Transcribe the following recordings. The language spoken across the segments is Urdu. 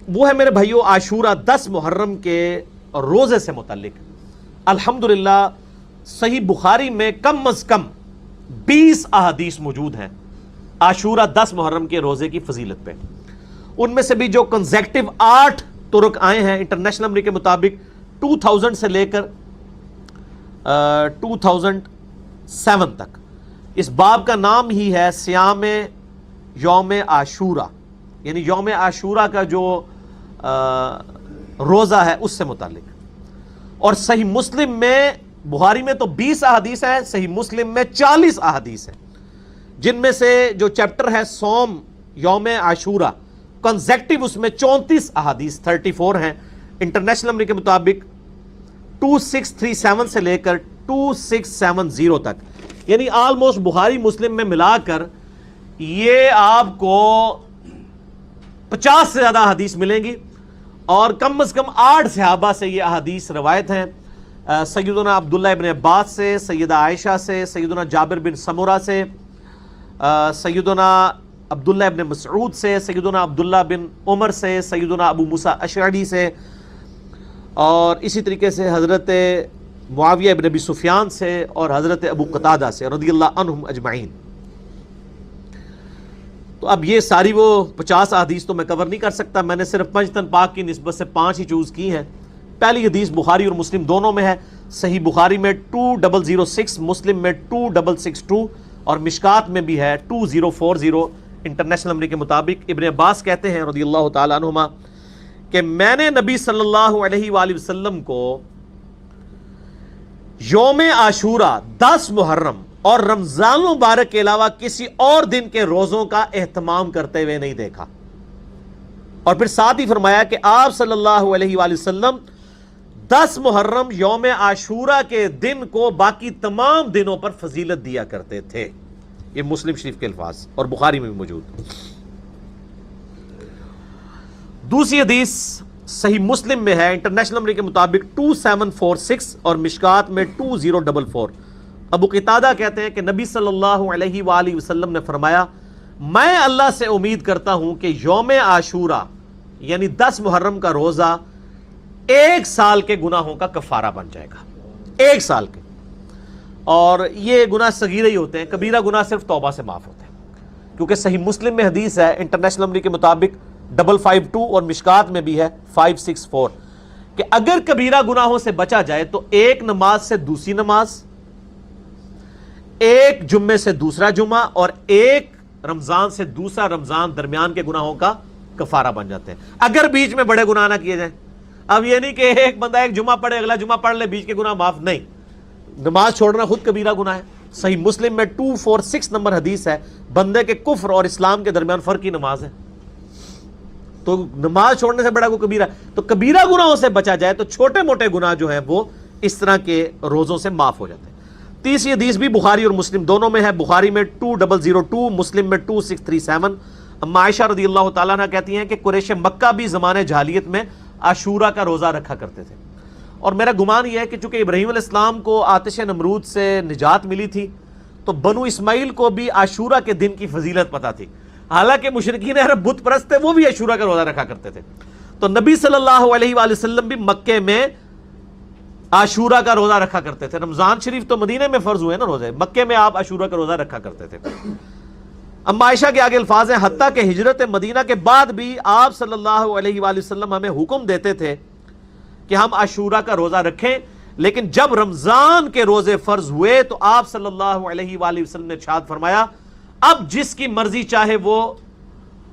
وہ ہے میرے بھائیو عاشورہ 10 محرم کے روزے سے متعلق الحمدللہ صحیح بخاری میں کم از کم 20 احادیث موجود ہیں عاشورہ 10 محرم کے روزے کی فضیلت پہ. ان میں سے بھی جو کنزیکٹیو 8 طرق آئے ہیں انٹرنیشنل نمبر کے مطابق 2000 سے لے کر 2007 تک. اس باب کا نام ہی ہے صیام یوم عاشورہ، یعنی یوم عاشورہ کا جو روزہ ہے اس سے متعلق. اور صحیح مسلم میں، بخاری میں تو 20 احادیث ہیں، صحیح مسلم میں 40 احادیث ہیں، جن میں سے جو چیپٹر ہے صوم یوم عاشورہ کنزیکٹیو، اس میں 34 احادیث 34 ہیں انٹرنیشنل نمبر کے مطابق 2637 سے لے کر 2670 تک. یعنی آلموسٹ بخاری مسلم میں ملا کر یہ آپ کو 50 سے زیادہ حدیث ملیں گی. اور کم از کم 8 صحابہ سے یہ احادیث روایت ہیں، سیدنا عبداللہ ابن عباس سے، سیدہ عائشہ سے، سیدنا جابر بن سمرہ سے، سیدنا عبداللہ ابن مسعود سے، سیدنا عبداللہ بن عمر سے، سیدنا ابو موسیٰ اشعری سے، اور اسی طریقے سے حضرت معاویہ ابن ابی سفیان سے اور حضرت ابو قتادہ سے رضی اللہ عنہم اجمعین. تو اب یہ ساری وہ 50 احادیث تو میں کور نہیں کر سکتا، میں نے صرف پنجتن پاک کی نسبت سے 5 ہی چوز کی ہیں. پہلی حدیث بخاری اور مسلم دونوں میں ہے، صحیح بخاری میں 2006، مسلم میں 2662 اور مشکات میں بھی ہے 2040 انٹرنیشنل نمبر کے مطابق. ابن عباس کہتے ہیں رضی اللہ تعالیٰ عنہما کہ میں نے نبی صلی اللہ علیہ وآلہ وسلم کو یوم عاشورہ 10 محرم اور رمضان مبارک کے علاوہ کسی اور دن کے روزوں کا اہتمام کرتے ہوئے نہیں دیکھا. اور پھر ساتھ ہی فرمایا کہ آپ صلی اللہ علیہ وآلہ وسلم 10 محرم یوم عاشورہ کے دن کو باقی تمام دنوں پر فضیلت دیا کرتے تھے. یہ مسلم شریف کے الفاظ اور بخاری میں بھی موجود. دوسری حدیث صحیح مسلم میں ہے انٹرنیشنل نمبر کے مطابق 2746 اور مشکات میں 2044. ابو قتادہ کہتے ہیں کہ نبی صلی اللہ علیہ وآلہ وسلم نے فرمایا میں اللہ سے امید کرتا ہوں کہ یوم عاشورہ یعنی 10 محرم کا روزہ 1 سال کے گناہوں کا کفارہ بن جائے گا. 1 سال کے. اور یہ گناہ صغیرہ ہی ہوتے ہیں، کبیرہ گناہ صرف توبہ سے معاف ہوتے ہیں، کیونکہ صحیح مسلم میں حدیث ہے انٹرنیشنل نمبر کے مطابق 552 اور مشکات میں بھی ہے 564 کہ اگر کبیرہ گناہوں سے بچا جائے تو ایک نماز سے دوسری نماز، ایک جمعے سے دوسرا جمعہ اور ایک رمضان سے دوسرا رمضان درمیان کے گناہوں کا کفارہ بن جاتے ہیں، اگر بیچ میں بڑے گناہ نہ کیے جائیں. اب یہ نہیں کہ ایک بندہ ایک جمعہ پڑھے اگلا جمعہ پڑھ لے بیچ کے گناہ معاف، نہیں، نماز چھوڑنا خود کبیرہ گناہ ہے. صحیح مسلم میں 246 نمبر حدیث ہے بندے کے کفر اور اسلام کے درمیان فرق کی نماز ہے، تو نماز چھوڑنے سے بڑا کوئی کبیرہ. تو کبیرہ گناہوں سے بچا جائے تو چھوٹے موٹے گناہ جو ہیں وہ اس طرح کے روزوں سے معاف ہو جاتے ہیں. تیسری حدیث بھی بخاری اور مسلم دونوں میں ہے، بخاری میں 2002، مسلم میں 2637. اما عائشہ رضی اللہ تعالیٰ عنہ کہتی ہیں کہ قریش مکہ بھی زمانے جاہلیت میں عاشورہ کا روزہ رکھا کرتے تھے. اور میرا گمان یہ ہے کہ چونکہ ابراہیم علیہ السلام کو آتش نمرود سے نجات ملی تھی تو بنو اسماعیل کو بھی عاشورہ کے دن کی فضیلت پتہ تھی، حالانکہ مشرکین عرب بت پرست تھے، وہ بھی عاشورہ کا روزہ رکھا کرتے تھے. تو نبی صلی اللہ علیہ وآلہ وسلم بھی مکے میں عاشورہ کا روزہ رکھا کرتے تھے. رمضان شریف تو مدینے میں فرض ہوئے نا روزے، مکے میں آپ عاشورہ کا روزہ رکھا کرتے تھے. اما عائشہ کے آگے الفاظ ہیں حتیٰ کہ ہجرت مدینہ کے بعد بھی آپ صلی اللہ علیہ وآلہ وسلم ہمیں حکم دیتے تھے کہ ہم عاشورہ کا روزہ رکھیں، لیکن جب رمضان کے روزے فرض ہوئے تو آپ صلی اللہ علیہ وآلہ وسلم نے ارشاد فرمایا اب جس کی مرضی چاہے وہ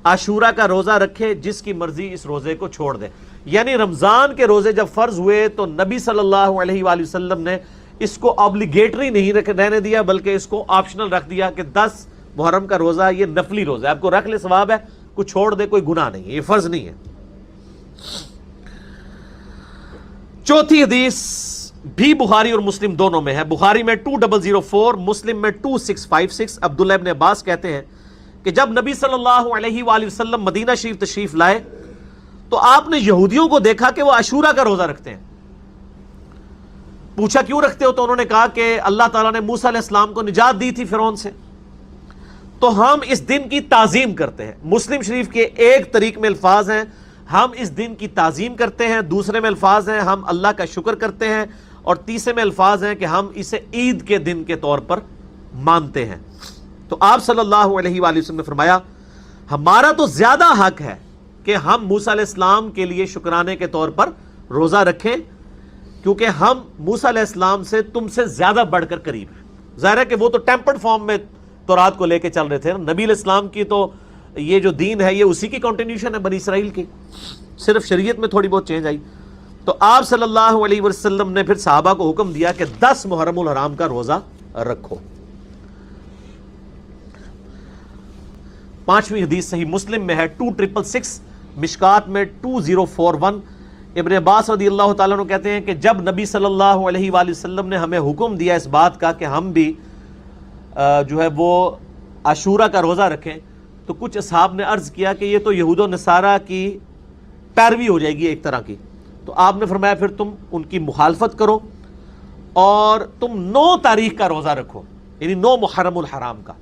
عاشورہ کا روزہ رکھے، جس کی مرضی اس روزے کو چھوڑ دے. یعنی رمضان کے روزے جب فرض ہوئے تو نبی صلی اللہ علیہ وآلہ وسلم نے اس کو آبلیگیٹری نہیں رہنے دیا بلکہ اس کو آپشنل رکھ دیا کہ 10 محرم کا روزہ یہ نفلی روزہ ہے، آپ کو رکھ لے ثواب ہے، کوئی چھوڑ دے کوئی گناہ نہیں ہے، یہ فرض نہیں ہے. چوتھی حدیث بھی بخاری اور مسلم دونوں میں ہے، بخاری میں 2004، مسلم میں 2656. عبداللہ ابن عباس کہتے ہیں کہ جب نبی صلی اللہ علیہ وآلہ وسلم مدینہ شریف تشریف لائے تو آپ نے یہودیوں کو دیکھا کہ وہ عاشورہ کا روزہ رکھتے ہیں. پوچھا کیوں رکھتے ہو؟ تو انہوں نے کہا کہ اللہ تعالیٰ نے موسیٰ علیہ السلام کو نجات دی تھی فرعون سے، تو ہم اس دن کی تعظیم کرتے ہیں. مسلم شریف کے ایک طریق میں الفاظ ہیں ہم اس دن کی تعظیم کرتے ہیں، دوسرے میں الفاظ ہیں ہم اللہ کا شکر کرتے ہیں، اور تیسرے میں الفاظ ہیں کہ ہم اسے عید کے دن کے طور پر مانتے ہیں۔ تو آپ صلی اللہ علیہ وآلہ وسلم نے فرمایا ہمارا تو زیادہ حق ہے کہ ہم موسیٰ علیہ السلام کے لیے شکرانے کے طور پر روزہ رکھیں، کیونکہ ہم موسیٰ علیہ السلام سے تم سے زیادہ بڑھ کر قریب ہیں۔ ظاہر ہے کہ وہ تو ٹیمپرڈ فارم میں تورات کو لے کے چل رہے تھے، نبی علیہ السلام کی تو یہ جو دین ہے یہ اسی کی کنٹینیوشن ہے بنی اسرائیل کی، صرف شریعت میں تھوڑی بہت چینج آئی۔ تو آپ صلی اللہ علیہ وسلم نے پھر صحابہ کو حکم دیا کہ 10 محرم الحرام کا روزہ رکھو۔ 5ویں حدیث صحیح مسلم میں ہے 2666، مشکات میں 2041۔ ابن عباس رضی اللہ تعالیٰ عنہ کہتے ہیں کہ جب نبی صلی اللہ علیہ وآلہ وسلم نے ہمیں حکم دیا اس بات کا کہ ہم بھی جو ہے وہ عاشورہ کا روزہ رکھیں، تو کچھ اصحاب نے عرض کیا کہ یہ تو یہود و نصارہ کی پیروی ہو جائے گی ایک طرح کی۔ تو آپ نے فرمایا پھر تم ان کی مخالفت کرو اور تم 9 تاریخ کا روزہ رکھو، یعنی 9 محرم الحرام کا،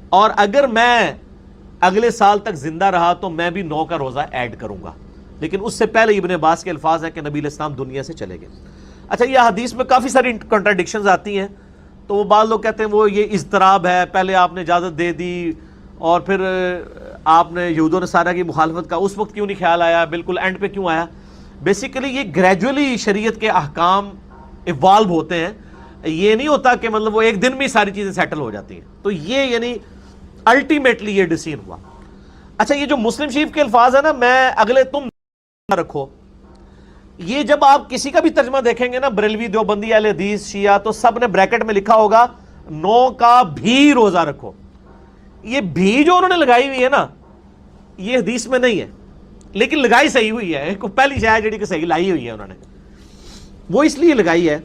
اور اگر میں اگلے سال تک زندہ رہا تو میں بھی 9 کا روزہ ایڈ کروں گا۔ لیکن اس سے پہلے ابن عباس کے الفاظ ہے کہ نبی علیہ السلام دنیا سے چلے گئے۔ اچھا، یہ حدیث میں کافی ساری کنٹراڈکشنز آتی ہیں، تو وہ بعض لوگ کہتے ہیں وہ یہ اضطراب ہے، پہلے آپ نے اجازت دے دی اور پھر آپ نے یہود و نصارہ کی مخالفت کا اس وقت کیوں نہیں خیال آیا، بالکل اینڈ پہ کیوں آیا؟ بیسیکلی یہ گریجولی شریعت کے احکام ایوالو ہوتے ہیں، یہ نہیں ہوتا کہ مطلب وہ ایک دن میں ساری چیزیں سیٹل ہو جاتی ہیں۔ تو یہ یعنی الٹیمیٹلی یہ ڈیسیژن ہوا۔ اچھا، یہ جو مسلم شریف کے الفاظ ہیں نا، میں اگلے تم رکھو، یہ جب آپ کسی کا بھی ترجمہ دیکھیں گے نا، بریلوی، دیوبندی، اہل حدیث، شیعہ، تو سب نے بریکٹ میں لکھا ہوگا 9 کا بھی روزہ رکھو۔ یہ بھی جو انہوں نے لگائی ہوئی ہے نا، یہ حدیث میں نہیں ہے، لیکن لگائی صحیح ہوئی ہے، پہلی شاید جڑی کہ صحیح لائی ہوئی ہے انہوں نے، وہ اس لیے لگائی ہے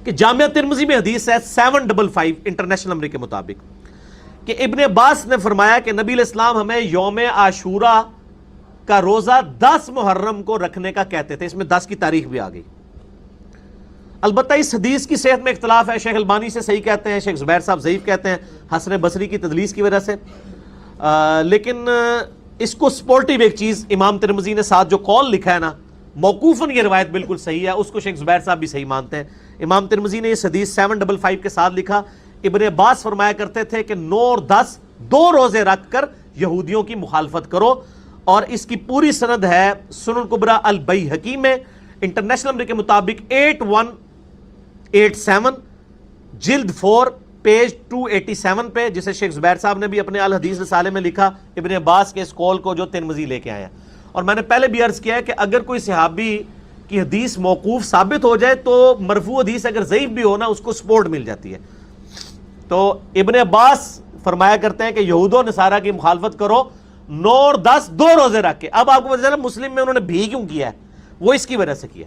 کہ جامعہ ترمذی میں حدیث ہے 755 انٹرنیشنل نمبر کے مطابق کہ ابن عباس نے فرمایا کہ نبی علیہ السلام ہمیں یوم عاشورہ کا روزہ 10 محرم کو رکھنے کا کہتے تھے۔ اس میں 10 کی تاریخ بھی آ گئی۔ البتہ اس حدیث کی صحت میں اختلاف ہے، شیخ البانی سے صحیح کہتے ہیں، شیخ زبیر صاحب ضعیف کہتے ہیں حسن بصری کی تدلیس کی وجہ سے، لیکن اس کو سپورٹیو ایک چیز امام ترمذی نے ساتھ جو قول لکھا ہے نا، موقوفاً یہ روایت بالکل صحیح ہے، اس کو شیخ زبیر صاحب بھی صحیح مانتے ہیں۔ امام ترمذی نے اس حدیث 755 کے ساتھ لکھا ابن عباس فرمایا کرتے تھے کہ 9 اور 10 2 روزے رکھ کر یہودیوں کی مخالفت کرو، اور اس کی پوری سند ہے سنن کبریٰ البیہقی میں انٹرنیشنل نمبر کے مطابق 8187 جلد 4 پیج 287 پہ، جسے شیخ زبیر صاحب نے بھی اپنے الحدیث رسالے میں لکھا ابن عباس کے اس قول کو جو ترمذی لے کے آیا۔ اور میں نے پہلے بھی عرض کیا ہے کہ اگر کوئی صحابی کی حدیث موقوف ثابت ہو جائے تو مرفوع حدیث اگر ضعیف بھی ہو نا، اس کو سپورٹ مل جاتی ہے۔ تو ابن عباس فرمایا کرتے ہیں کہ یہود و نصارہ کی مخالفت کرو، 9 اور 10 2 روزے رکھ کے۔ اب آپ کو پتہ چلا مسلم میں انہوں نے بھی کیوں کیا ہے، وہ اس کی وجہ سے کیا۔